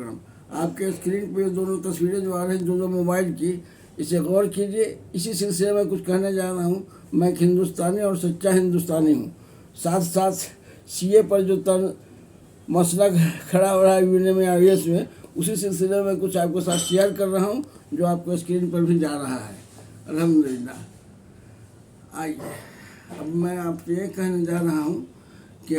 करम। आपके स्क्रीन पे दोनों तस्वीरें जो आ रही हैं दोनों मोबाइल की, इसे गौर कीजिए। इसी सिलसिले में कुछ कहने जा रहा हूँ। मैं एक हिंदुस्तानी और सच्चा हिंदुस्तानी हूँ। साथ साथ सीए पर जो मसला खड़ा हो रहा है यूनियन में आईएएस में, उसी सिलसिले में कुछ आपके साथ शेयर कर रहा हूँ जो आपको स्क्रीन पर भी जा रहा है। अल्हम्दुलिल्लाह। आइए अब मैं आपसे ये कहने जा रहा हूँ कि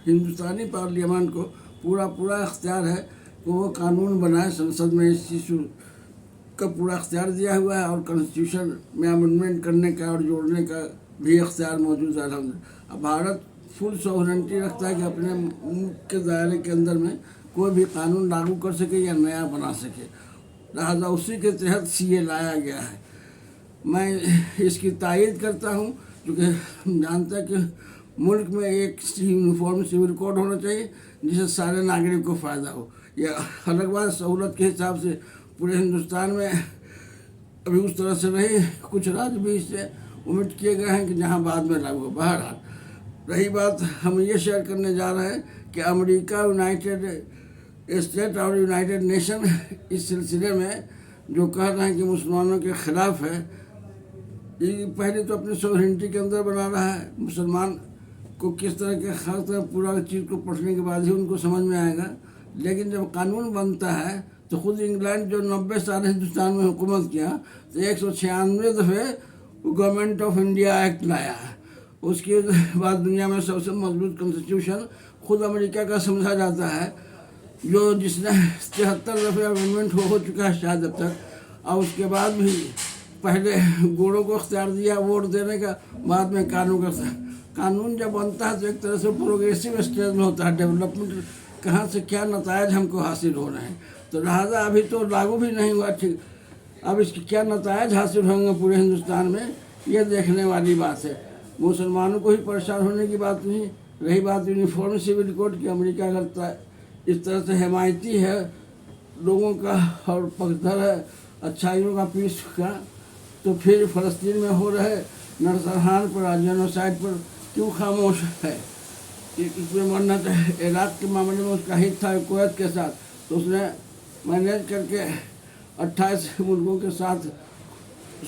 हिंदुस्तानी पार्लियामेंट को पूरा इख्तियार है कि वो कानून बनाए। संसद में इस चीज़ का पूरा इख्तियार दिया हुआ है और कॉन्स्टिट्यूशन में अमेंडमेंट करने का और जोड़ने का भी इख्तियार मौजूद है। अल्हम्दुलिल्लाह। अब भारत फुल सॉवरेनिटी रखता है कि अपने मुल्क के दायरे के अंदर में कोई भी कानून लागू कर सके या नया बना सके, लिहाजा उसी के तहत सीए लाया गया है। मैं इसकी तायीद करता हूँ क्योंकि हम जानते हैं कि मुल्क में एक यूनिफॉर्म सिविल कोड होना चाहिए जिससे सारे नागरिक को फ़ायदा हो। यह अलग बात सहूलत के हिसाब से पूरे हिंदुस्तान में अभी उस तरह से नहीं, कुछ राज्य भी इससे उम्मीद किए गए हैं कि जहाँ बाद में लागू हो। बहरहाल रही बात, हम ये शेयर करने जा रहे हैं कि अमेरिका, यूनाइटेड स्टेट और यूनाइटेड नेशन इस सिलसिले में जो कह रहे हैं कि मुसलमानों के ख़िलाफ़ है, ये पहले तो अपनी सॉवरेनिटी के अंदर बना रहा है। मुसलमान को किस तरह के खास तरह पूरा चीज़ को पढ़ने के बाद ही उनको समझ में आएगा। लेकिन जब कानून बनता है तो खुद इंग्लैंड जो 90 साल हिंदुस्तान में हुकूमत किया तो 196 दफ़े गवर्नमेंट ऑफ इंडिया एक्ट लाया है। उसके बाद दुनिया में सबसे मजबूत कॉन्स्टिट्यूशन खुद अमेरिका का समझा जाता है, जो जिसने 73 दफ़े अमेंडमेंट हो चुका है शायद अब तक। और उसके बाद भी पहले गोरों को इख्तियार दिया वोट देने का, बाद में कानून जब बनता है तो एक तरह से प्रोग्रेसिव स्टेज में होता है। डेवलपमेंट कहाँ से क्या नतायज हमको हासिल हो रहे हैं, तो लिहाजा अभी तो लागू भी नहीं हुआ ठीक। अब इसके क्या नतायज हासिल होंगे पूरे हिंदुस्तान में, ये देखने वाली बात है। मुसलमानों को ही परेशान होने की बात नहीं। रही बात यूनिफॉर्म सिविल कोड की, अमेरिका करता है इस तरह से हिमायती है लोगों का और पक्षधर है अच्छाइयों का, पीस का, तो फिर फ़लस्तीन में हो रहे नरसंहार पर, जेनोसाइड पर क्यों खामोश है। इसमें मरना चाहिए। इराक़ के मामले में उसका हित था कुवैत के साथ, तो उसने मैनेज करके 28 मुल्कों के साथ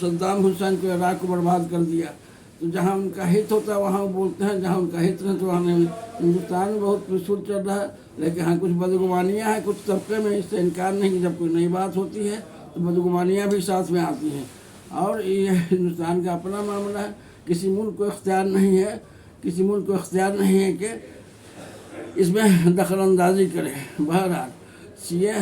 सद्दाम हुसैन को इराक़ को बर्बाद कर दिया। तो जहाँ उनका हित होता है वहाँ बोलते हैं, जहाँ उनका हित नहीं तो वहाँ नहीं। हिंदुस्तान में बहुत पीसफुल चल रहा है, लेकिन हाँ कुछ बदगुमानियाँ हैं कुछ तबके में। इससे इनकार नहीं कि जब कोई नई बात होती है तो बदगुमानियाँ भी साथ में आती हैं। और ये हिंदुस्तान का अपना मामला है, किसी मुल्क को इख्तियार नहीं है, किसी मुल्क को इख्तियार नहीं है कि इसमें दखल अंदाजी करे। बहरहाल सीए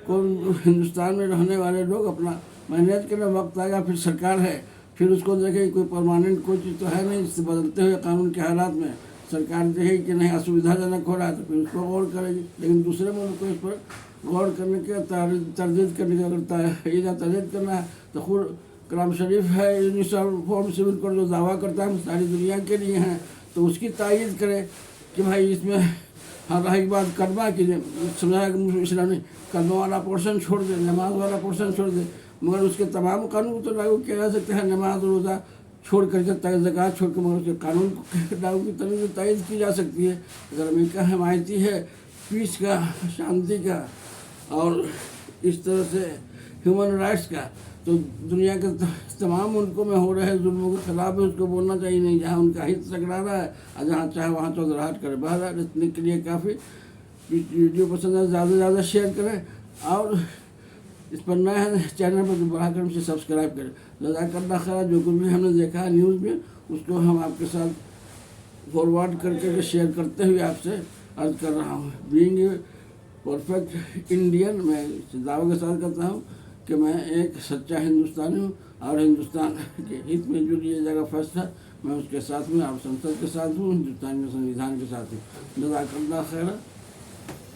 को हिंदुस्तान में रहने वाले लोग अपना मैनेज करने वक्त आएगा, फिर सरकार है, फिर उसको देखे कोई परमानेंट कोई चीज़ तो है नहीं जिससे बदलते हुए कानून के हालात में सरकार देखे कि नहीं असुविधाजनक हो रहा है तो फिर उस पर गौर करेगी। लेकिन दूसरे मुल्क को इस पर गौर करने के तरदीद करने का करता है, ये तरदीद करना है तो खुद कलाम शरीफ है यूनिफॉर्म सिविल कोड जो दावा करता है सारी दुनिया के लिए हैं, तो उसकी तायीद करे कि भाई इसमें हाँ रही बात कलमा की समझाया कि इस्लाम ने कलमा वाला पोर्शन छोड़ दे, नमाज वाला पोर्शन छोड़ दे, मगर उसके तमाम कानून तो लागू किया जा सकते हैं। नमाज रोज़ा छोड़ करके ज़कात छोड़ के, मगर उसके कानून को लागू की तरह से तायीद की जा सकती है। अगर अमेरिका हिमायती है पीस का, शांति का और इस तरह से ह्यूमन राइट्स का, तो दुनिया के तमाम मुल्कों में हो रहे जुल्मों के खिलाफ भी उसको बोलना चाहिए नहीं, जहाँ उनका हित टकरा रहा है और जहाँ चाहे वहाँ चौधराहट करे। बहरहाल इतने के लिए काफ़ी। वीडियो पसंद है ज़्यादा से ज़्यादा शेयर करें और इस पर नए हैं चैनल पर बढ़ाकर हमसे सब्सक्राइब करें। जज़ाकल्लाह खैर। जो कुछ भी हमने देखा है न्यूज़ में उसको हम आपके साथ फॉरवर्ड करके शेयर करते हुए आपसे अर्ज़ कर रहा हूँ। बीइंग ए परफेक्ट इंडियन, मैं दावे के साथ कहता हूँ कि मैं एक सच्चा हिंदुस्तानी हूँ और हिंदुस्तान के हित में जो लिए जगह फैसला मैं उसके साथ में और संसद के साथ हूँ, हिंदुस्तान के संविधान के साथ हूँ। जज़ाकल्लाह खैर।